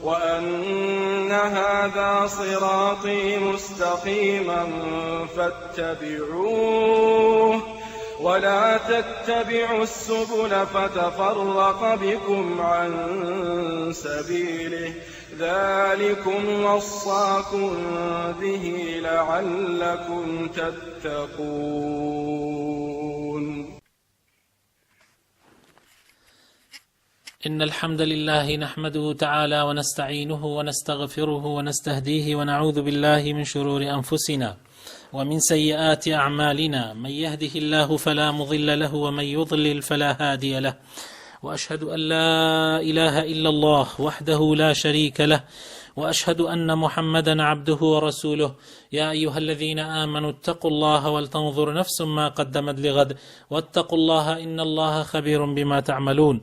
وأن هذا صراطي مستقيما فاتبعوه ولا تتبعوا السبل فتفرق بكم عن سبيله ذلكم وصاكم به لعلكم تتقون. إن الحمد لله نحمده تعالى ونستعينه ونستغفره ونستهديه ونعوذ بالله من شرور أنفسنا ومن سيئات أعمالنا، من يهده الله فلا مضل له ومن يضلل فلا هادي له، وأشهد أن لا إله إلا الله وحده لا شريك له، وأشهد أن محمدا عبده ورسوله. يا أيها الذين آمنوا اتقوا الله ولتنظر نفس ما قدمت لغد واتقوا الله إن الله خبير بما تعملون.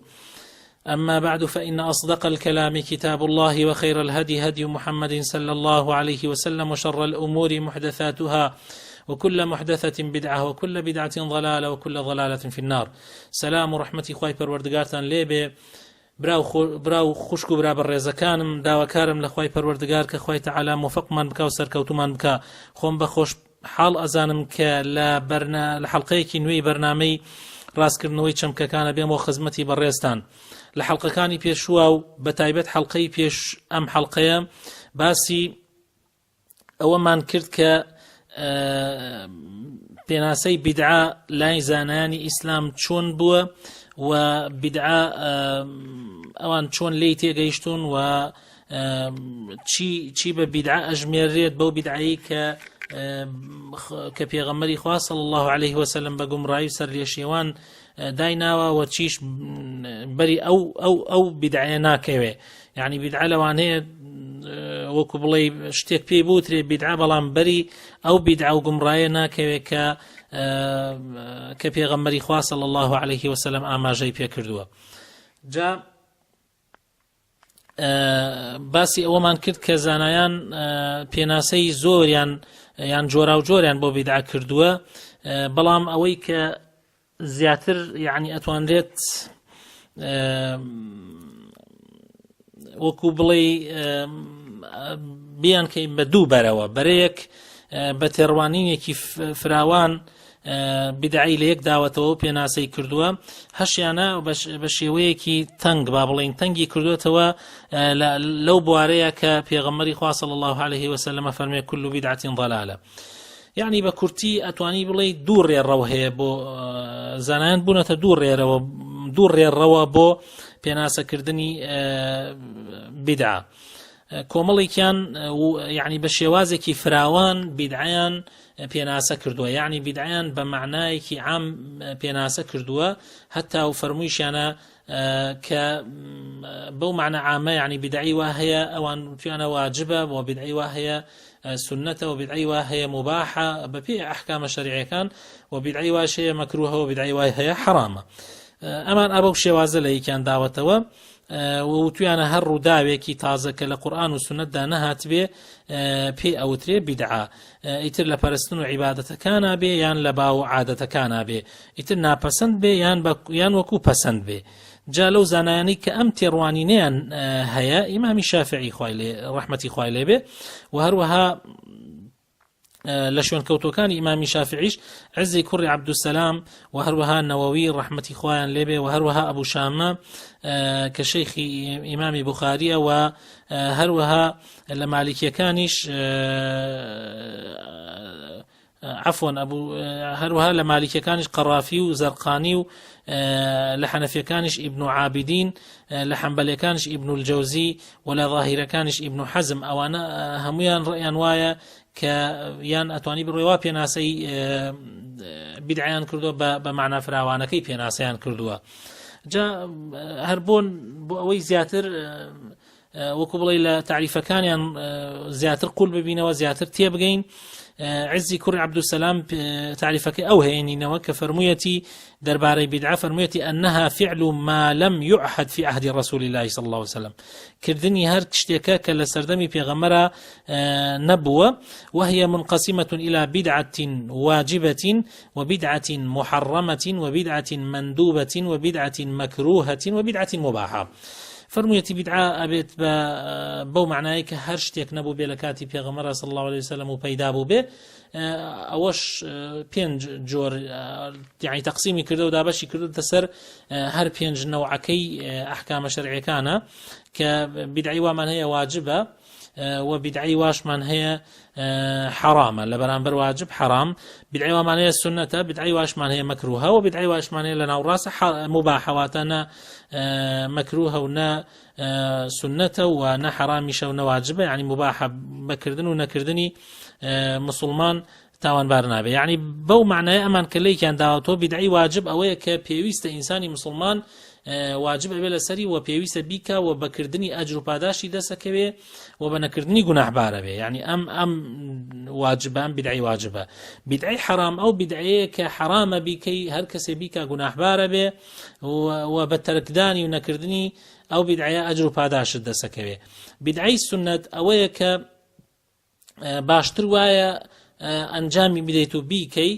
أما بعد، فإن أصدق الكلام كتاب الله، وخير الهدي هدي محمد صلى الله عليه وسلم، وشر الأمور محدثاتها، وكل محدثة بدعة، وكل بدعة ضلالة، وكل ضلالة في النار. سلام ورحمة خواهی پروردگارتان لێبێ. براو خوشک و برا بەڕێزەکانم، داواکارم لە خواهی پەروەردگار کە خواهی تەعالا موفقمان بکە و سەرکەوتومان بکە. خۆم بە خۆش حاڵ ئەزانم کە لە حەڵقەیەکی نوێی بەرنامەی ڕاستکردنەوەی چەمکەکانە بێمەوە خزمەتی بەڕێزتان. لە حەڵقەکانی پێشووە و بە تایبەت حەڵقەی پێش ئەم حەڵقەیە باسی ئەوەمان کرد کە پێناسەی بیدعا لای زانایانی ئیسلام چۆن بووە و بیدعا ئەوان چۆن لی تێگەیشتون و چی بە بیدعا ئەژمێرێت، بەو بیدعایی کە پێغەمبەری خوا صلی الله عليه وسلم بە گومڕایی سەر لێشێوان دایناوە و چیش بەری ئەو بیدعایە ناکەوێ. یعنی بیدعا لەوانەیە وەکو بڵێ شتێک پێی بوترێ بیدعا، بەڵام بەری ئەو بیدعا و گومڕایە ناکەوێ کە پێغەمبەری خوا صلی الله عليه وسلم ئاماژەی پێ کردووە. جا باسی ئەوەمان کرد کە زانایان پێناسەی زۆریان یان جۆرا و جۆریان بۆ بیدعا کردووە، بەڵام ئەوەی کە زیاتر یعنی ئەتوانرێت وەکو بڵێ بیان کەی بە دوو بەرەوە، بەرەیەک بە تێڕوانینێکی فراوان بیدعی لە یەک داوەتەوە و پێناسەی کردووە، هەشیانە بە شێوەیەکی تەنگ با بڵێن تەنگی کردوێتەوە لەو بوارەیە کە پێغەمبەری خوا صلی الله عليه وسلم فەرمێ كل بدعة ضلالة. یعنی بە کورتی ئەتوانی بڵێ دوو ڕێڕەو هەیە بۆ زانایان بوونەتە دوو ڕێڕەوە بۆ پێناسەکردنی بیدعا. کۆمەڵێکیان یعنی بە شێوازێکی فراوان بیدعیان پێناسە کردووە، یعنی بیدعیان بە معنایەکی عام پێناسە کردووە، هەتا و فەرموویشیانە کە بەو معنە عامە، یعنی بیدعی وا هەیە ئەوان تویانە واجبە، و بیدعی وا هەیە سنەتە، و بیدعی وا هەیە مباحە بەپێ ئەحکامە شەریعەکان، و بیدعی واش هەیە مەکروهە، و بیدعی وای هەیە حرامە. ئەمان ئەبەو شێوازە لە یەکیان داوەتەوە و تویانە هەر ڕووداوێکی تازە کە لە قورئان و سنەتدا نەهات بێ پێی ئەوترێ بیدعا. ئیتر لە پەرستن و عیبادەتەکانە بێ یان لە باو عادەتەکانە بێ، ئیتر ناپەسەند بێ یان وەکو پەسەند بێ. جا لەو زانایانی کە ئەم تێڕوانینەیان هەیە، ئیمامی شافعی ڕەحمەتی خوای لێ بێ، و هەروەها لە شوێن کەوتوەکانی ئیمامی شافعیش عزی کوڕی عەبدوسەلام، و هەروەها نەوەوی ڕەحمەتی خوایان لێ بێ، و هەروەها ئەبوو شامە کە شەیخی ئیمامی بوخاریە، و هەروەها لە مالیکیەکانیش عفوا هەروەها لە مالیکیەکانیش قەڕافی و زەرقانی، و لە حەنەفیەکانیش ئیبن عابدین، لە حەنبەلیەکانیش ئیبن الجەوزی، و لە ظاهیرەکانیش ئیبن حەزم. ئەوانە هەمویان ڕێیان وایە کە یان ئەتوانی بڕێوا پێناسەی بیدعیان کردووە بە معنە فراوانەکەی پێناسەیان کردووە. جا هەر بۆ ئەوەی زیاتر وەکو بڵێ لە تعریفەکانیان زیاتر قوڵ ببینەوە، زیاتر تێبگەین، عزی کوڕی عەبدوسەلام تعریفەکەی ئەو هەیەنینەوە کە فەرموویەتی دەربارەی بیدعا، فەرموویەتی ئەنەها فعل ما لم يعهد في عهد رسول الله صلى الله عليه وسلم، کردنی هەر شتێکە کە لە سەردەمی پێغەمبەرە نەبووە، وهي منقسمة إلى بدعة واجبة وبدعة محرمة وبدعة مندوبة وبدعة مكروهة وبدعة مباحة. فەرموویەتی بیدعا ئەبێت بەو معنای کە هەر شتێک نەبوو بێ لە کاتی پێغەمبەر صلی الله عليه وسلم و پەیدا بوو بێ ئەوەش 5 جۆر یعنی تەقسیمی کردو و دابەشی کردوتە سەر هەر 5 نەوعەکەی ئەحکامە شەرعیەکانە کە بیدعی وامان هەیە واجبە و بدعي واشمان هي حرامة لبرانبر واجب حرام بدعي وامان هي سنة بدعي واشمان هي مكروهة وبدعي واشمان هي لنا وراسة مباحة واتنا مكروهة ونا سنة ونا حرامشة ونا واجبة يعني مباحة بكردن ونكردني مسلمان تاوان بارنابه يعني بو معنى امان كلي كان داوتو بدعي واجب اوه كبيويست انساني مسلمان واجب ئەبێ لەسەری و پێویستە بیکە و بەکردنی ئەجر و پاداشی دەسەکەوێ و بە نەکردنی گوناحبارە بێ یعنی ئەم واجبان بدعی واجبە بدعی حرام ئەو بدعەیە کە حرامە بیکەی هەر کەسێ بیکە گوناحبارە بێ و بە تەرکدانی و نەکردنی ئەو بدعەیە ئەجر و پاداشت دەسەکەوێ بدعی سنت ئەوەیە کە باشتر وایە ئەنجامی بدەیت و بیکەی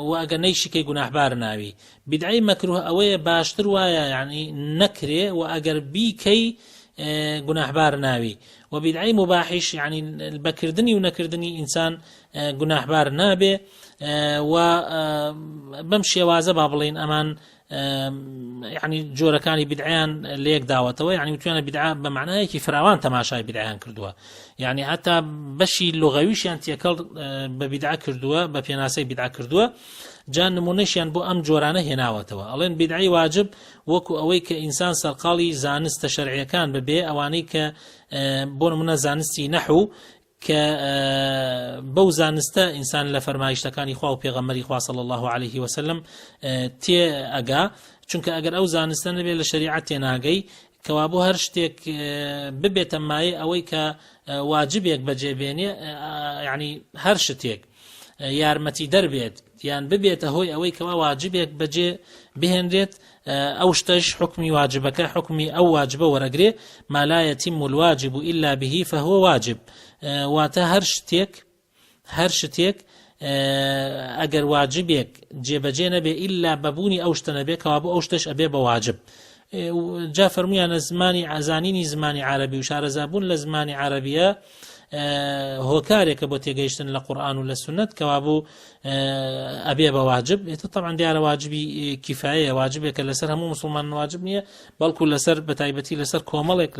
و ئەگەر نەیشیکەی گوناحبار ناوی بدعی مەکروه ئەوەیە باشتر وایە یعنی نەکرێ و ئەگەر بیکەی گوناحبار ناوی و بدعی مباحش یعنی بەکردنی و نەکردنی ئینسان گوناحبار نابێ و بەم شێوازە با بڵێن ئەمان يعني جۆرەکانی بدعیان لێک داوەتەوە يعني وتوانە بدعا بە معنایەکی فراوان تەماشای بدعیان کردووە يعني حتا بەشی لۆغەویشیان تێکەڵ بە بدعا کردووە بە پێناسەی بدعا کردووە جا نمونەشیان بۆ ئەم جۆرانە هێناوەتەوە ئەڵێن بدعی واجب وەکو ئەوەی کە ئینسان سەرقاڵی زانستە شەرعیەکان ببێ ئەوانەی کە بۆ نمونە زانستی نەحو کە بەو زانستە ئینسان لە فەرمایشتەکانی خوا و پێغەمبەری خوا صلی الله عليه وسلم تێ ئەگا چونکە ئەگەر ئەو زانستە نەبێ لە شەریعەت تێناگەی کەوا بۆ هەر شتێک ببێتە مایە ئەوەی کە واجبێک بەجێبێنێ یعنی هەر شتێک یارمەتی دەربێت یان ببێتە هۆی ئەوەی کەوا واجبێک بەجێ بهێنرێت ئەو شتەش حکمی واجبەکە حکمی ئەو واجبە وەرەگرێ ما لا يتم الواجب إلا به فهو واجب واتە هەر شتێک ئەگەر واجبێک جێبەجێ نەبێ ئیلا بەبوونی ئەو شتە نەبێ کەوا بۆ ئەو شتەش ئەبێ بە واجب جا فەرموویانە زمانی ئازانینی زمانی عەرەبی و شارەزابوون لە زمانی عەرەبیە هۆکارێکە بۆ تێگەیشتن لە قورئان و لە سنت کەوا بوو ئەبێ بە واجب ئێتە طبعا دیارە واجبی کیفایە واجبێکە لەسەر هەموو مسلمان واجب نییە بەڵکو لەسەر بەتایبەتی لەسەر کۆمەڵێک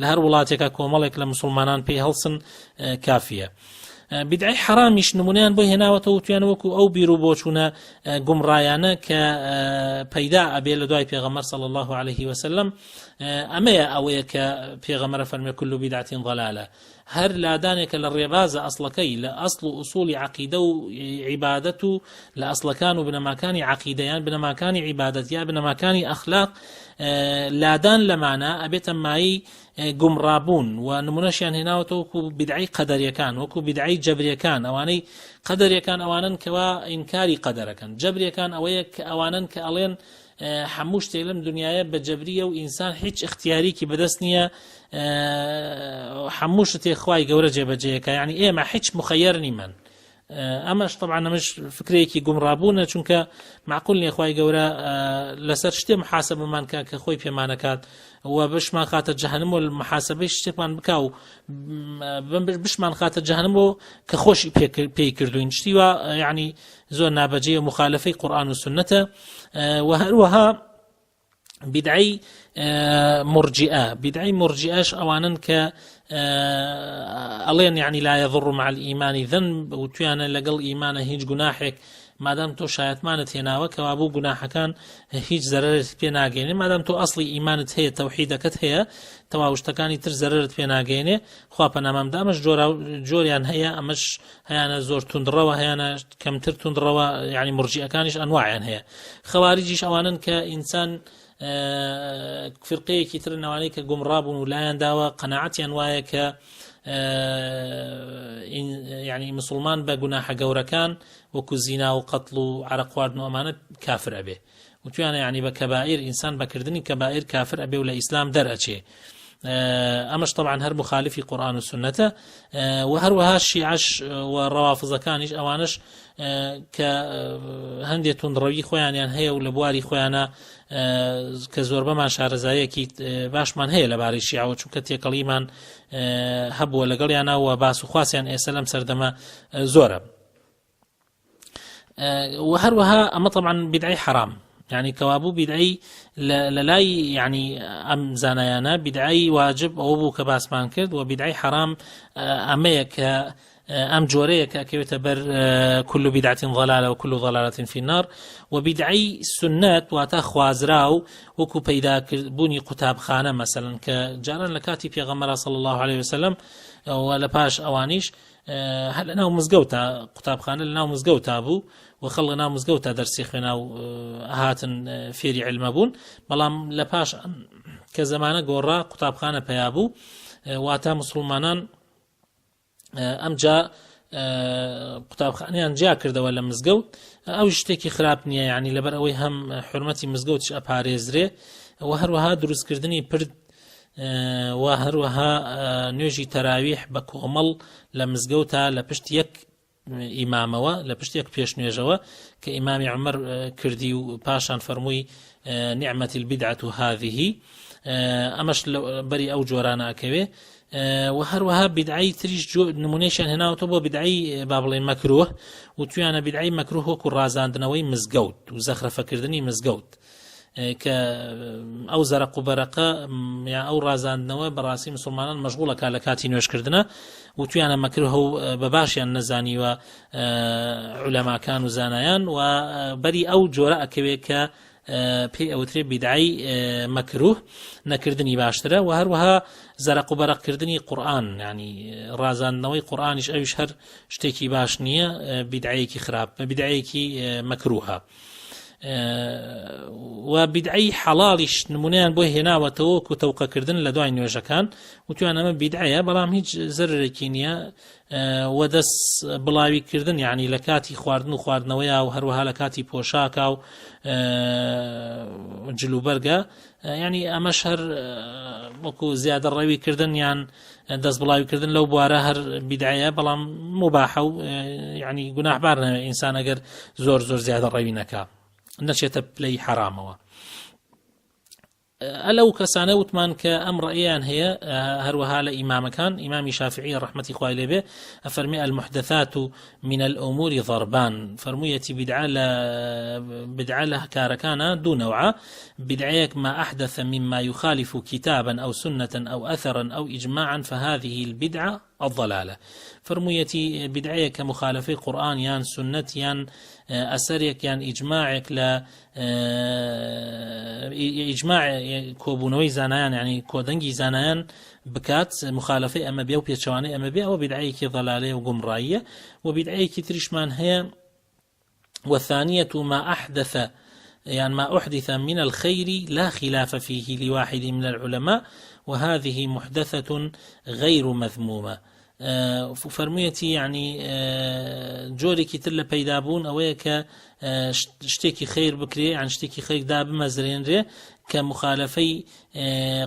لە هەر وڵاتێکە کۆمەڵێک لە مسلمانان پێی هەڵسن کافیە بدعی حرامیش نمونەیان بۆ هێناوەتەوە وتویان وەکو ئەو بیر و بۆچوونە گومڕایانە کە پەیدا ئەبێ لە دوای پێغەمبەر صلی الله عليه وسلم ئەمەیە ئەوەیە کە پێغەمبەر فەرمێ كل بدعة ضلالة هەر لادانێکە لە ڕێبازە ئەسڵەکەی لە ئەسڵ و ئوسوڵی عەقیدە و عیبادەت و لە ئەسڵەکان و بنەماکانی عەقیدەیان بنەماکانی عیبادەت یا بنەماکانی ئەخلاق لادان لەمانە ئەبێتە مایی گومڕابوون و نمونەشیان هێناوەتەوە وەکو بدعی قەدەریەکان وەکو بدعی جەبریەکان ئەوانەی قەدەریەکان ئەوانن کەوا ئینکاری قەدەرەکەن جەبریەکان ئەوەیە کە ئەوانن کە ئەڵێن هەموو شتێک لەم دنیاە بە جەبریە و ئینسان هیچ اختیاریکی بەدەست نییە هەموو شتێک خوای گەورە جێبەجێیەکە یعنی ئێمە هیچ مخەیەر نیمان ئەمەش طبعا ئەمەش فکرێکی گومڕابوونە چونکە معقول نییە خوای گەورە لەسەر شتێ محاسبەمان کە خۆی پێمانەکات و بشمان خاتە جەهەنم و محاسبەی شتێکمان بکا و بشمان خاتە جەهەنم و کە خۆشی پێی کردوین شتی وە یعنی زۆر نابەجێ و مخالفەی قورئان و سنەتە و هەروەها بدعی مرجئەش ئەوانن کە ئەڵێن یعنی لا يضر مع الإيمان ذنب و تویانە لەگەڵ ئیمانە هیچ گوناحێک مادام تۆ شایەتمانت هێناوە کەوا بوو گوناحەکان هیچ زەرەرت پێ ناگەێنێ مادام تۆ ئەسڵی ئیمانت هەیە تەوحیدەکەت هەیە تەواو شتەکانی تر زەرەرت پێ ناگەێنێ خوا پەنامەمدا ئەمەش جۆریان هەیە ئەمەش هەیانە زۆر توندڕەوە هەیانە کەمتر توندڕەوە یعنی مرجئەکانیش ئەنواعیان هەیە خەواریجیش ئەوانن کە ئینسان فرقەیەکی تر نەوانەی کە گومڕابوون و لایەن داوە قەناعەتیان وایە کە يعني مسلمان بە گوناحە گەورەکان وەکو زینا و قەتڵ و عەرەق خواردن و ئەمانە کافر ئەبێ وتوانە یعنی بە کەبائیر ئینسان بەکردنی کەبائیر کافر ئەبێ و لە ئیسلام دەرئەچێ ئەمەش طبعا هەر مخالفی قورآن و سنەتە و هەروەها شیعەش و ڕەوافزەکانیش ئەوانش کە هەندێک توندڕەوی خۆیانیان هەیە و لە بواری خۆیانە کە زۆر بەمان شارەزایەکی باشمان هەیە لەبارەی شیعەوە چونکە تێکەڵیمان هەبووە لەگەڵیانە و باس و خواسیان ئێستا لەم سەردەمە زۆرە. و هەروەها ئەمە طبعا بدعی حرام، يعني كوابو بدعي للاي يعني ام زانيانا بدعي واجب او بو كباسمان كرد وبدعي حرام اميك ام جوريك كيتبر كل بدعة ضلالة وكل ضلالة في النار. وبدعي السنات واتا خوازراو وكو بيدا بوني قتاب خانة مثلا كجاران لكاتي في غمرة صلى الله عليه وسلم ولا باش اوانيش هل أنا مزجوتا قطاب خانة لنا مزجوتا أبو وخلنا مزجوتا درسي خنا هاتن فيري علم بون بلام لباش كزمانة جورا قطاب خانة بيابو واتا مسلمانان أم جاء قطاب خانة جاء كرده ولا مزجوت أو يشتكي خراب نية يعني لبر أوي هم حرمتي مزجوتش أباريزري وهروها دروس كردني برد و هەروەها نوێژی تەراویح بە کۆمەڵ لە مزگەوتە لە پشت یەک ئیمامەوە لە پشت یەک پێش نوێژەوە کە ئیمامی عومەر کردی و پاشان فەرمووی نعمەتی البدعة هذه ئەمەش بەری ئەو جۆرانە ئەکەوێ. و هەروەها بدعی تریش نمونەیشیان هێناوەتەوە بۆ بدعی با بڵێن مەکروه و تویانە بدعی مەکروه وەکو ڕازاندنەوەی مزگەوت و زەخرەفەکردنی مزگەوت کە ئەو زەرق و بەرەقە یا ئەو ڕازاندنەوە بەڕاستی مسلمانان مەشغوڵەکە لە کاتی نوێژکردنە و تویانە مەکروه و بەباشیان نەزانیوە عولەماکان و زانایان و بەری ئەو جۆرە ئەکەوێت کە پێی ئەوترێ بدعی مەکروه نەکردنی باشترە. و هەروەها زەرق و بەرەقکردنی قورئان ینی ڕازاندنەوەی قورئانیش ئەویش هەر شتێکی باش نییە، بدعەیەکی خراپ بدعەیەکی مەکروهە. و بدعی حەڵاڵیش نمونەیان بۆ هێناوەتەوە وەکو تەوقەکردن لە دوای نوێژەکان و تویان ئەمە بدعەیە بەڵام هیچ زەرێکی نییە و دەست بڵاویکردن یعنی لە کاتی خواردن و خواردنەوەیە و هەروەها لە کاتی پۆشاکە و جلوبەرگە ینی ئەمەش هەر وەکو زیادە ڕەویکردن یان دەست بڵاویکردن لەو بوارە هەر بدعەیە بەڵام مباحە و ینی گوناحبار نەوێت ئینسان ئەگەر زۆر زیادە ڕەوی نەکا نەچێتە پلەی حرامەوە. ئەلەو کەسانە وتمان کە ئەم ڕەئیان هەیە هەروەها لە ئیمامەکان ئیمامی شافعی ڕەحمەتی خوای لێبێ ئەفەرمێ المحدثات من الأمور ضربان فەرموویەتی بدعە لە کارەکانە دوو نەوعە بدعەیەک ما أحدث مما يخالف كتابا أو سنة أو أثرا أو إجماعا فهذه البدعة الضلالة. فرمويتي بدعيك مخالفة قرآن يان سنة يان أثريك يان إجماعك لا إجماع كوبونوي زانيان يعني كودنجي زانيان بكات مخالفة أما بيا وبيتشواني أما بيا وبدعيك ضلالة وقمرائية. وبدعيك تريشمان هي والثانية ما أحدث يعني ما أحدث من الخير لا خلاف فيه لواحد من العلماء وهذه محدثة غير مذمومة. فرمويتي يعني جورێکی تر لە پەیدابوون ئەوەیە کە شتێکی خێر بکرێ عن شتێکی خێردا بمەزرێنرێ کە مخالفەی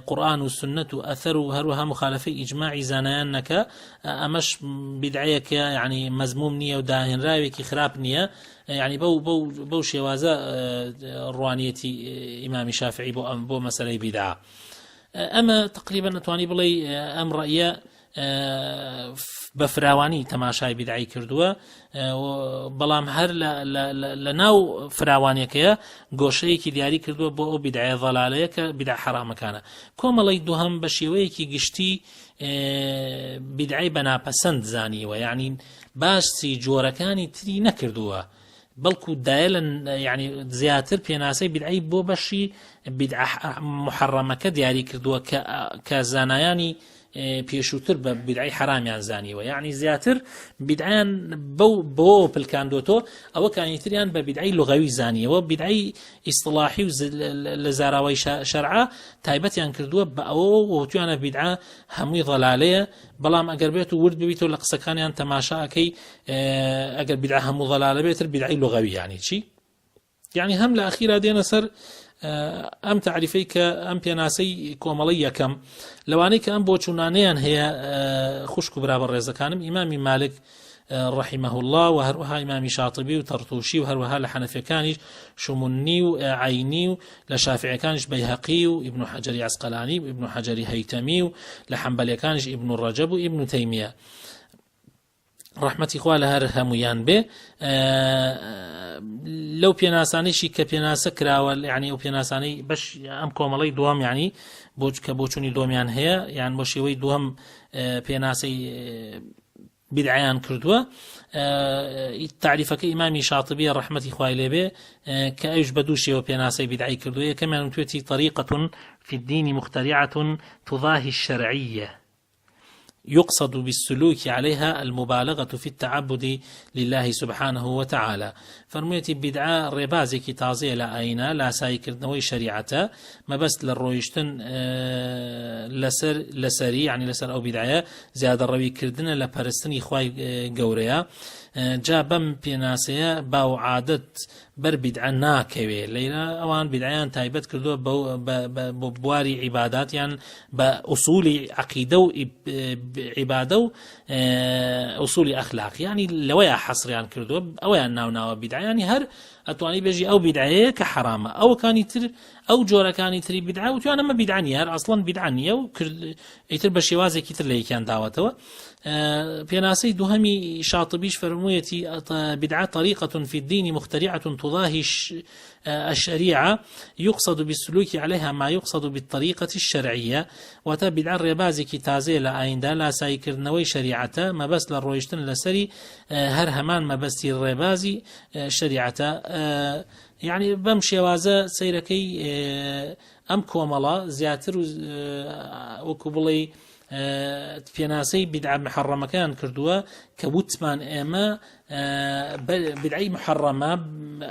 قورآن و سنت و ئەثەر و هەروەها مخالفەی ئیجماعی زانایان نەکە ئەمەش بدعەیەکە یعنی مەزموم نییە و داهێنراوێکی خراپ نییە. يعني بو شێوازە ڕوانیەتی ئیمامی شافعی بۆ مەسەلەی بدعە. ئەمە تقریبا نتوانی بڵێ ئەم ڕەئیە بەفراوانی تەماشای بدعی کردووە بەڵام هەر لە ناو فراوانیەکەیە گۆشەیەکی دیاری کردووە بۆ ئەو بدعە ضەلالەیە کە بدعە حرامەکانە. کۆمەڵی دووهەم بە شێوەیەکی گشتی بدعی بەناپەسەند زانیوە یعنی باسی جۆرەکانی تری نەکردووە بەڵکو دایە يعني زیاتر پێناسەی بدعی بۆ بەشی بدعە محەڕەمەکە دیاری کردووە کە زانایانی پێشووتر بە بدعی حرامیان زانیوە یعنی زیاتر بدعیان بۆ پلکاندۆتۆ ئەوە کانیتریان بە بدعی لغەوی زانیەوە بدعی ئیصطلاحی و لە زاراوەی شەرعە تایبەتیان کردووە بە ئەوە وتویانە بدعە هەمووی ضەلالەیە بەڵام ئەگەر بێت و ورد ببیتەوە لە قسەکانیان تەماشاکەی ئەگەر بدعە هەموو ضەلالە بێتتر بدعی لغەوی یعنی چی؟ يعني هم لأخيرا دينا سر ئەم تعریفەی کە ئەم پێناسەی کۆمەڵی یەکەم لەوانەی کە ئەم بۆ چوونانەیان هەیە خوشک و برابە ڕێزەکانم ئیمامی مالک رحمه الله وهروها إمام شاطبي وطرطوشي وهروها لحنفيكانيش شمني وعيني لشافعي كانش بيهقي وابن حجر عسقلاني وابن حجر هيتمي لحنبلي كانش ابن الرجب وابن تيمية رحمتي خواه لهر هميان به لو پێناسانیشی کە پێناسە کراوە یعنی ئەو پێناسانەی بەش ئەم کۆمەڵەی دووەم یعنی کە بۆچوونی دۆمیان هەیە یان بۆ شێوەی دووەم پێناسەی بدعیان کردووە تعریفەکە ئیمامی شاطبی ڕەحمەتی خوای لێ بێ کە ئەوش بە دوو شێوە پێناسەی بدعی کردووە یەکەمیان توێتی طریقة في الدين مخترعة تضاهي الشرعية يقصد بالسلوك عليها المبالغة في التعبد لله سبحانه وتعالى فرميتي بدعاء ربازي كي تازي لا أين لا سايكردنوي شريعته ما بس للرويشتن لسري يعني لسر أو بدعاء زيادة الروي كردنا لبرستني خواي قوريا جابم بيناسيا باو عادت بر بدعا ناكوي لينا اوان بدعيان تايبت كردو بواري عبادات يعني باصول عقيده وعباده واصول اخلاق يعني لويا حصر يعني كردو اويا ناو بدعه يعني هر اتواني بيجي او بدعيه كحرامه او كان يتر او جورا كان يتري بدعه وتوانا ما بدعني هر اصلا بدعني او يتر بشوازي كتر لي كان دعوته بيناسي دوهمي شاطبيش فرمويتي بدعة طريقة في الدين مخترعة تضاهي الشريعة يقصد بالسلوك عليها ما يقصد بالطريقة الشرعية وتا بدعة ربازي كي تازي لآين دا لا سايكرنوي شريعة ما بس للرويشتن لسري هر همان ما بس الربازي شريعة يعني بمشي وازا سيركي أم كوملا زياتر وكبلي پێناسەی بدعە محەڕەمەکان کردووە کە وتمان ئێمە بدعەی محەڕەمە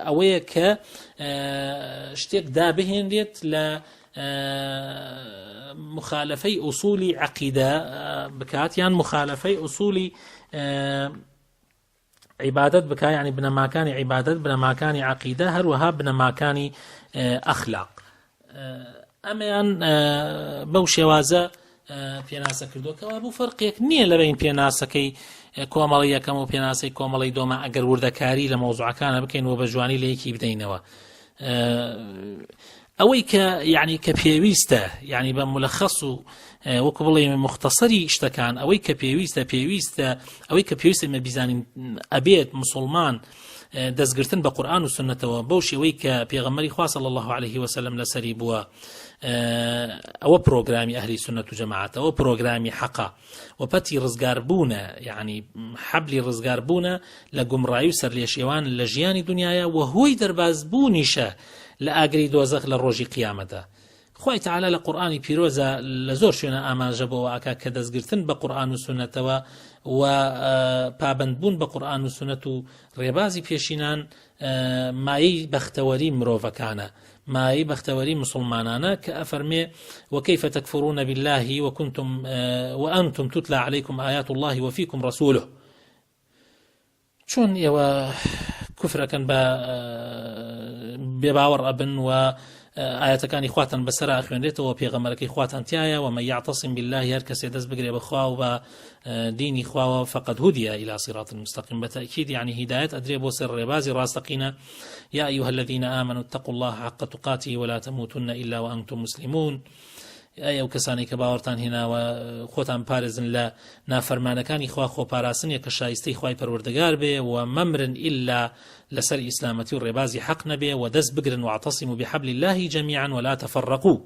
ئەوەیە کە شتێک دابهێنرێت لە مخالفەی ئوسولی عەقیدە بکات یان مخالفەی ئوسولی عیبادەت بکات یعنی بنەماکانی عیبادەت بنەماکانی عەقیدە هەروەها بنەماکانی ئەخلاق ئەمەیان بەو شێوازە پێناسە کردووەکەوە بوو فەرقێک نییە لەبین پێناسەکەی کۆمەڵی یەکەم و پێناسەی کۆمەڵی دۆمە ئەگەر وردەکاری لە مۆزوعەکانە بکەین و بە جوانی لە یەکی بدەینەوە ئەوەی کە یعنی کە پێویستە یعنی بە مولەخەص و وەکو بڵێ مختصری شتەکان ئەوەی کە پێویستە ئەوەی کە پێویستە مە بیزانین ئەبێت مسلمان دەستگرتن بە قورئان و سنەتەوە بەو شێوەی کە پێغەمبەری خوا صلی الله عليه وسلم لەسەری بووە ئەوە پرۆگرامی ئەهلی سنەت و جەماعەت ئەوە پرۆگرامی حەقە و پەتی ڕزگاربوونە یعنی حەبلی ڕزگاربوونە لە گومڕایی و سەرلێشێوان لە ژیانی دنیاە و هۆی دەربازبوونیشە لە ئاگری دۆزەخ لە ڕۆژی قیامەتە خوای تەعالی لە قورئانی پیرۆزە لە زۆر شوێنە ئاماژە بۆەوە ئاکا کە دەستگرتن بە قورئان و سنەتەوە و پابەندبوون بە قورئان و سنەت و ڕێبازی پێشینان مایەی بەختەوەری مرۆڤەکانە مایەی بەختەوەری مسلمانانە کە ئەفەرمێ وكيف تكفرون بالله وكنتم وأنتم تتلى عليكم آيات الله وفيكم رسوله چۆن ئێوە کوفرەکەن بە بێباوەڕ ئەبن و ئاەتەکانی خواتان بەسەر خوێنرێتەوە پێغەمبەرەکەی خواتان تایە ومن يعتصم بالله هەر کەسێ دەست بگرێ بەخوا و بە دینی خواوە فقد هدي إلى صراط مستقيم بتأكيد يعني هداية أدري بو سر ربازي راستقينا يا أيها الذين آمنوا اتقوا الله حق تقاته ولا تموتن إلا وأنتم مسلمون ئەو کەسانی کە باوەڕتان هێناوە خۆتان پارێزن لە نافەرمانەکانی خوا خۆپاراستنیە کە شایستەی خوای پەروەردگار بێ و مەمرن ئیلا لەسەر ئیسلامەتی و ڕێبازی حەق نەبێ و دەست بگرن واعتصموا بحبل الله جميعا ولا تفرقوا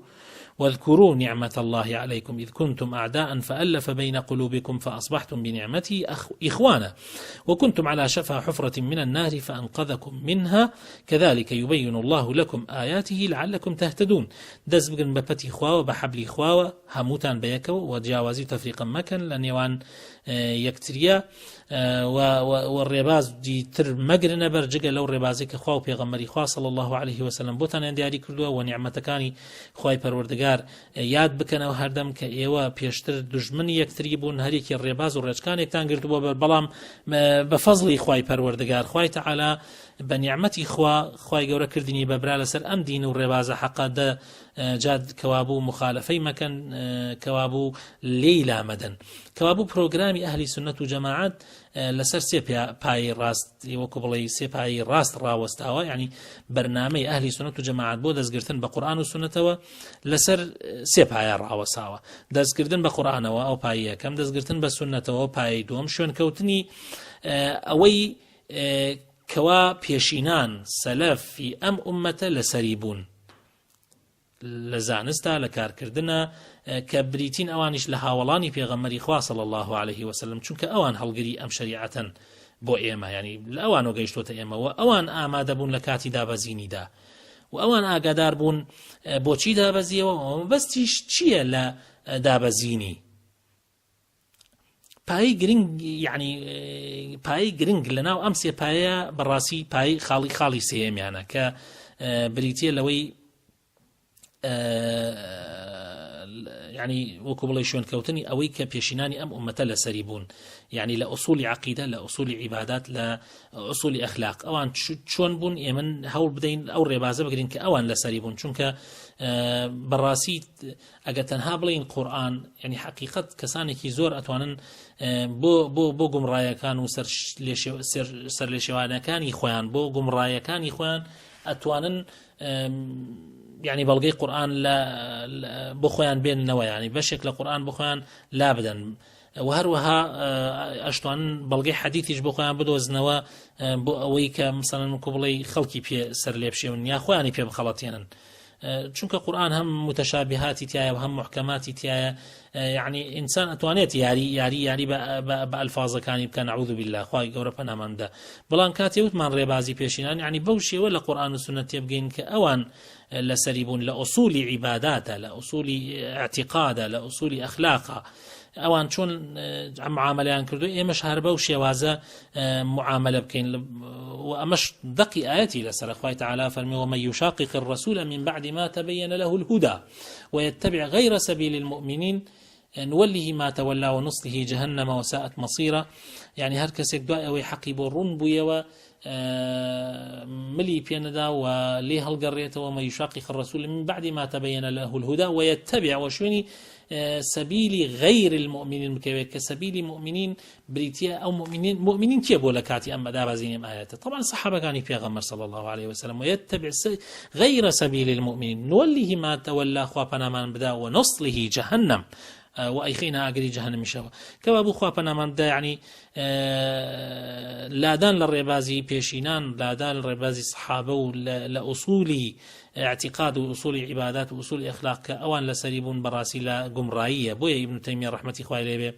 واذكروا نعمة الله عليكم إذ كنتم أعداء فألف بين قلوبكم فأصبحتم بنعمته إخوانا وكنتم على شفا حفرة من النار فأنقذكم منها كذلك يبين الله لكم آياته لعلكم تهتدون دز بقن ببتي خواوة بحبلي خواوة هموتان بيكو وجاوزي تفريقا مكان لنيوان يكتريا والرباز دي تر مقرنة برجقة لو ربازي كخوا وبيغمري خوا صلى الله عليه وسلم بوتان اندياري كردوا ونعمتكاني خواي پروردگار پەروەردگار یاد بکەنەوە هەردەم کە ئێوە پێشتر دژمنی یەکتری بوون، هەرێکی ڕێباز و ڕێچکانێکتان گرتبووە، بەڵام بە فەزڵی خوای پەروەردگار خوای تەعالا بە نیعمەتی خوای گەورە کردنی بەبرا لەسەر ئەم دین و ڕێبازە حەقا جاد کەوابوو مخالفەی مەکەن، کەوابوو لێی لامەدەن، کەوابوو پرۆگرامی ئەهلی سنەت و جەماعەت لەسەر سێ پایی ڕاست، وەکو بڵێ سێ پایی ڕاست ڕاوەستاوە، یعنی بەرنامەی ئەهلی سنەت و جەماعەت بۆ دەستگرتن بە قورئان و سنەتەوە لەسەر سێ پایە ڕاوەساوە. دەستگرتن بە قورئانەوە ئەو پایە یەکەم، دەستگرتن بە سنەتەوە پایەی دووەم، شوێنکەوتنی ئەوەی کەوا پێشینان سەلەفی ئەم ئومەتە لەسەری بوون لە زانستا لە کارکردنە، کە بریتین ئەوانیش لە هاوڵانی پێغەمبەری خوا صلی الله عليه وسلم، چونکە ئەوان هەڵگری ئەم شریعەتن بۆ ئێمە، ینی لە ئەوانەوە گەیشتۆتە ئێمەوە، ئەوان ئامادە بوون لە کاتی دابەزینیدا و ئەوان ئاگادار بوون بۆچی دابەزیەوە، بەستیش چییە لە دابەزینی. پایی گرنگ، یعنی پایی گرنگ لەناو ئەم سێ پایە بەڕاستی پایی خاڵی سێمیانە کە بریتیە لەوەی يعني وەکو بڵێ شوێنکەوتنی ئەوەی کە پێشینانی ئەم ئومەتە لەسەری بوون، يعني لە ئوسولی عەقیدە، لە ئوسولی عیبادات، لە ئوسولی ئەخلاق، ئەوان چۆن بوون ئێمە هەوڵ بدەین ئەو ڕێبازە بگرین کە ئەوان لەسەری بوون، چونکە بەڕاستی ئەگە تەنها بڵین قورئان، يعني حقیقت کەسانێکی زۆر ئەتوانن بۆ گومڕایەکان و سەر لێشێوانەکانی خۆیان، بۆ گومڕایەکانی خۆیان ئەتوانن يعني بەڵگەی قورئان بۆ خۆیان بێننەوە، يعني بەشێک لە قورئان بۆ خۆیان لا بدەن، و هەروەها ئەشتوانن بەڵگەی حەدیثیش بۆ خۆیان بدۆزنەوە بۆ ئەوەی کە مثلا وەکو بڵێ خەڵکی پێ سەر لێ بشێون یا خۆیانی پێ بخەڵەتێنن، چونکە قورئان هەم متشابهاتی تایە و هەم محکەماتی تایە، يعني ئینسان ئەتوانێت یاری بە ئەلفاظەکانی بکە، نەعوذ بالله، خوای گەورە پەنامان بدە، بەڵام کاتێ وتمان ڕێبازی پێشینان، يعني بەو شێوە لە قورئان و سنەت تێبگەین کە ئەوان لەسەری بوون، لە ئوسولی عیباداتە، لە ئوسولی اعتیقادە، لە ئوسولی ئەخلاقە، ئەوان چۆن معاملەیان کردو، ئێمەش هەر بەو شێوازە معاملە بکەین، و ئەمەش دقی ئاەتی لەسەر خوای تەعالا فەرمی ومن یشاقق الرسول من بعد ما تبين له الهدى ويتبع غير سبيل المؤمنين نوله ما تولى ونصله جهنم وساءت مصيرا، يعني هەر کەسێک دوای ئەوەی حەقی بۆ ڕوون بوویەوە ملي بيندا وليه هالقريته وما يشاقق الرسول من بعد ما تبين له الهدى ويتبع وشوني سبيل غير المؤمنين كسبيل مؤمنين بريتيا أو مؤمنين كيبوا لكاتي أما دابزين آياته. طبعا الصحابة كانوا في غمر صلى الله عليه وسلم ويتبع غير سبيل المؤمنين نوله ما تولى خوابنا من بدا ونصله جهنم وأيخينا أجري جهنم شوا كبابو خوابنا من بدا، يعني لادان للربازي بيشينان، لادان للربازي صحابه لأصولي اعتقاد وأصول عبادات وأصول أخلاق كأوان لسريبون براسي لقمرائية. بويا ابن تيمية رحمة الله عليه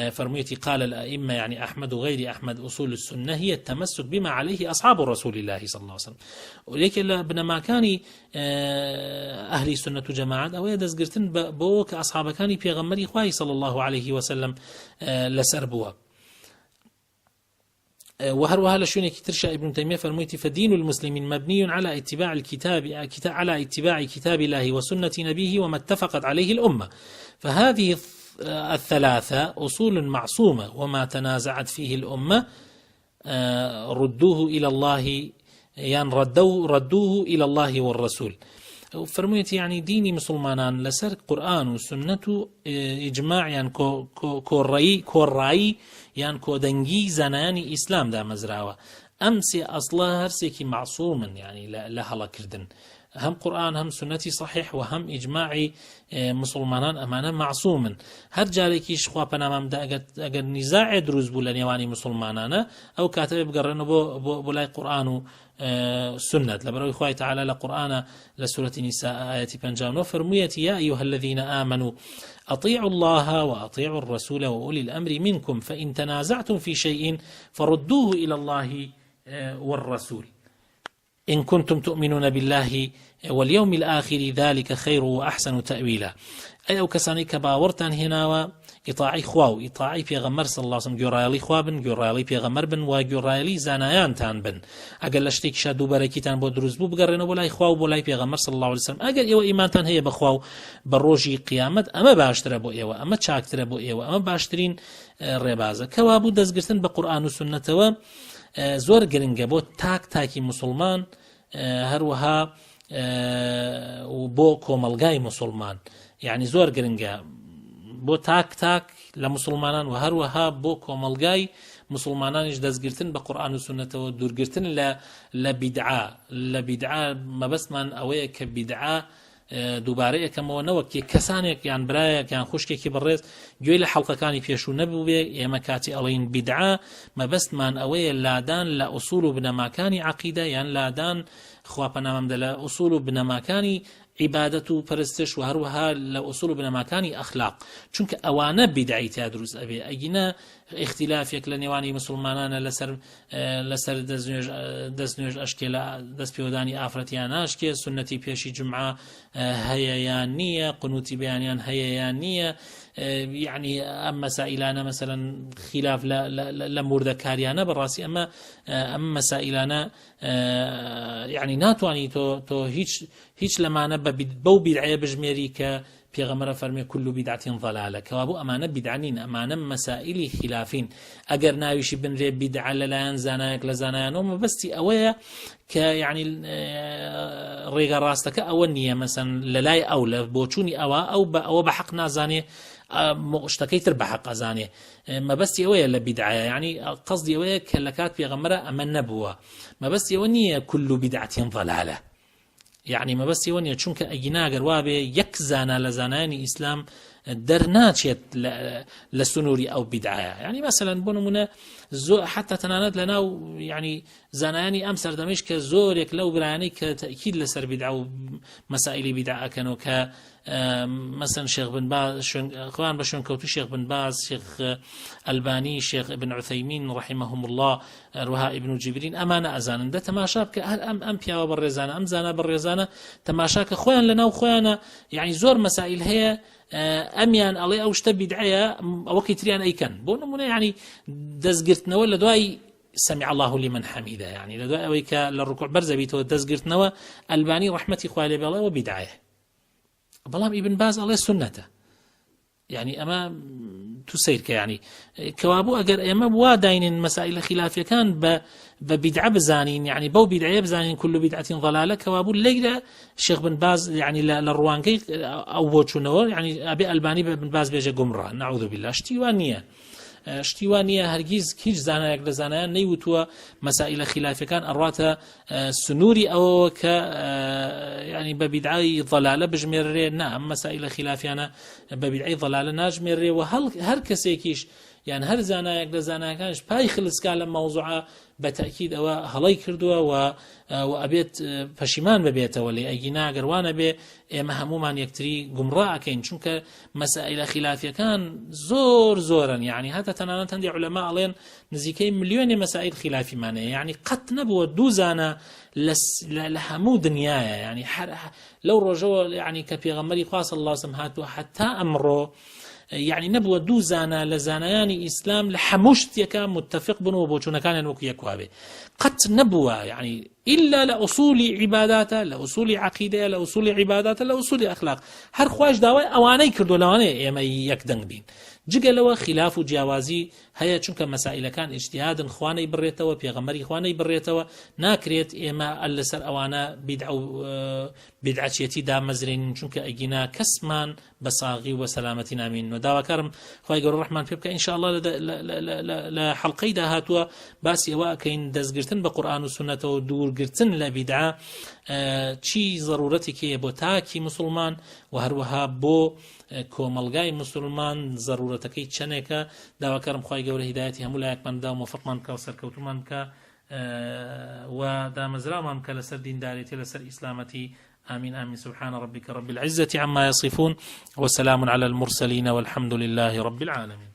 فرميتي قال الأئمة يعني أحمد وغير أحمد أصول السنة هي التمسك بما عليه أصحاب رسول الله صلى الله عليه وسلم. ولكن بنما كان أهل السنة جماعة أو يدز قرتن بوك أصحاب كان بيغمري إخوائي صلى الله عليه وسلم لسربوا. وهروها لشونك ترشى ابن تيمية فرميتي فدين المسلمين مبني على اتباع الكتاب على اتباع كتاب الله وسنة نبيه وما اتفقت عليه الأمة، فهذه الثلاثة أصول معصومة وما تنازعت فيه الأمة ردوه إلى الله، يعني ردوه إلى الله والرسول. فرميت يعني ديني مسلمان لسر قرآن وسنة إجماع يعني كورائي يعني كودنجي زناني إسلام دا مزراوة أمسي أصلها هرسيكي معصوما يعني لها الله كردن، هم قرآن هم سنتي صحيح وهم إجماعي مسلمان أمانا معصوما. هر جاريكيش خوابنا ممدا أجر نزاع دروز بولا نيواني مسلمانانا أو كاتب بقرنو بولاي قرآن سنة لبروي خواه تعالى لقرآن لسورة النساء آية 50 فرميت يا أيها الذين آمنوا أطيعوا الله وأطيعوا الرسول وأولي الأمر منكم فإن تنازعتم في شيء فردوه إلى الله والرسول إن كنتم تؤمنون بالله واليوم الآخر ذلك خير وأحسن تأويلا. أي أو كساني كباورتان هنا إطاعي خواو إطاعي پیغمبر صلى الله عليه وسلم جورالي خوابن جورالي پیغمبر بن و جورالي زانایان تان بن اگر لشتێک شادو بەرەکیتان بۆ دروست بوو بگەڕێنەوە بۆ لای خوا و بۆ لای پیغمبر صلى الله عليه وسلم ئەگەر ئێوە ئیمانتان هەیە بە خوا و بە ڕۆژی قیامەت ئەمە باشترە بۆ ئێوە ئەمە چاکترە بۆ ئێوە ئەمە باشترین ڕێبازە. کەوا بوو دەستگرتن بە قورئان و سنەتەوە زۆر گرنگە بۆ تاکی مسلمان هەروەها بۆ کۆمەلگای مسلمان، یعنی زۆر گرنگە بۆ تاک لە مسلمانان و هەروەها بۆ کۆمەلگای مسلمانانیش دەستگرتن بە قورئان و سنەتەوە، دوورگرتن لە بیدعا مەبەستمان ئەوەیە کە بیدعا دووبارە یەکەمەوە نەوەک کەسانێک یان برایەک یان خوشکێکی بەڕێز گوێی لە حەڵقەکانی پێشوو نەبوو بێ. ئێمە کاتی ئەڵێین بیدعا مەبەستمان ئەوەیە لادان لە ئوسوڵ و بنەماکانی عەقیدە یان لادان خواپەنامەمدە لە ئوسوڵ و بنەماکانی عیبادەت و پەرستش و هەروەها لە ئوسوڵ و بنەماکانی ئەخلاق، چونکە ئەوانە بیدعی تیا دروست ئەبێ. ئەگینە اختلافێک لە نێوانی مسلمانانە لەسەر دەستنوێژ ئەشکێ لە دەست پێوەدانی ئافرەتیان ناشکێ، سنەتی پێشی جمعە هەیە یان نییە، قنوتی بەیانیان هەیە یان نییە، یعنی ئەم مەسائلانە مەسەلەن خلاف لە موردەکاریانە بەڕاستی ئەم مەسائلانە یعنی ناتوانی تۆ هیچ لەمانە بەو بیدعەیە بژمێری کە پێغەمبەر فەرمێ كل بدعة ضلالة، کەوا بوو ئەمانە بیدعانین، ئەمانە مەسائلی خلافین. ئەگەر ناویشی بنرێ بیدعە لەلایەن زانایەک لە زانایانەوە مەبەستی ئەوەیە کە یعنی ڕێگە ڕاستەکە ئەوە نییە، مەسەن لەلای ئەو لە بۆچوونی ئەوە بە حەق نازانێ شتەکەی تر بە حەق ئەزانێ، مەبەستی ئەوەیە لە بیدعایە، یعنی قەزدی ئەوەیە کە لە کات پێغەمبەرە ئەمە نەبووە، مەبەستی ئەوە نییە كل بدعة ضلالة، یعنی مەبەستی ئەوە نییە، چونکە ئەگیناگەر وابێ یەک زانا لە زانایانی ئیسلام دەرناچێت لە سنووری ئەو بیدعایە. یعنی مەسەلەن بۆ نمونە حتا تەنانەت لەناو یعنی زانایانی ئەم سەردەمەش کە زۆرێک لەو برایانەی کە تەئکید لەسەر بیدعە و مەسائلی بیدعە ئەکەنەوە کە مەسەن شێخ بن باز خوان بە شوێنکەوتوی شێخ بن باز، شێخ ئەلبانی، شێخ ابن عوثەیمین رحمهم الله، روها ابن جبرین، ئەمانە ئەزانن دە تەماشا بکە هەر ئەم پیاوە بەڕێزانە ئەم زانە بەڕێزانە تەماشا کە خۆیان لەناو خۆیانە یعنی زۆر مەسائل هەیە ئەمیان ئەڵێ ئەو شتە بیدعەیە ئەوەکی تریان ئەیکەن. بۆ نمونە یعنی دەستگرتنەوە لە دوای سمع الله لمن حميده، يعني لە دوای ئەوەی کە لە ڕکوع بەرزە بیتەوە دەستگرتنەوە ئەلبانی ڕەحمەتی خوای لێ بێڵێەوە بیدعەیە، بەڵام ئیبن باز ئەڵێ سنەتە. يعني ئەمە تو سیرکە، يعني کەوابوو ئەگەر ئێمە وا داینین مەسائل خلافیەکان بە بیدعە بزانین، يعني بەو بیدعەیە بزانین كل بدعة ضلالة، کەوابوو لەیلە شێخ بن باز يعني لە ڕوانگەی ئەو بۆچوونەوە يعني ئەبێ ئەلبانی بن باز بێژە گومڕە، نەعوذ بالله. شتی وان نییە هەرگیز هیچ زانایەک لە زانایان نەیوتووە مەسائل خلافیەکان ئەڕاتە سنووری ئەوە کە يعني بە بیدعەی ضلالە بژمێررێ، نا ئەم مەسائل خلافیانە بە بیدعەی ضلالە ناژمێررێ و هەر کەسێکیش یان هەر زانایەک لە زانایەکانش پای خلسکا لە مەوزوعە بە تەئکید ئەوە هەڵەی کردووە و ئەبێت پەشیمان ببێتەوە لێ. ئەگینا گەروانە بێ ئێمە هەمومان یەکتری گومڕا ئەکەین، چونکە مەسائل خلافیەکان زۆرن، يعني هەتا تەنانەت هەندێک عولەما ئەڵێن نزیکەی ملیۆنێ مەسائل خلافیمانەیە، يعني قەت نەبووە دوو زانە لە هەموو دنیاە، يعني لەو ڕۆژەوە يعني کە پێغەمبەری خوا صلی الله علیه وسلم هاتووە حتا ئەمڕۆ يعني نبوة دو زانا لزانيان إسلام لحموشت يكا متفق بنو بوچونا كان ينوك يكوابي قد نبوة يعني إلا لأصول عباداته، لأصول عقيدة، لأصول عباداته، لأصول أخلاق. هر خواش داوي أواني كردو لواني إما يكدنگ بين جگە لەوە خلاف و جیاوازی هەیە، چونکە مەسائلەکان ئیجتیهادن، خوانەی بڕێتەوە، پێغەمبەری خوانەی بڕێتەوە، ناکرێت ئێمە لەسەر ئەوانە بیدعە و بیدعەچێتی دامەزرێنین، چونکە ئەگینا کەسمان بە ساغی و سەلامەتی نامین. و داواکارم خوای گەورە ڕەحمان پێ بکە ئینشاءالله لە حەڵقەی داهاتووە باسی ئەوە ئەکەین دەستگرتن بە قورئان و سونەتەوە و دوورگرتن لە بیدعە چی ضرورەتێکی بۆ تاکی مسلمان و هەروەها بۆ کۆمەلگای مسلمان ضرورەتەکەی چەندێکە. داواکارم خوای گەورە هیدایەتی هەموو لایەکمان بدا و مۆفەقمان بکە و سەرکەوتومان بکە و دامەزرامان بکە لەسەر دینداریەتی، لەسەر ئیسلامەتی. آمين آمين. سبحان ربك رب العزة عما يصفون وسلام على المرسلين والحمد لله رب العالمين.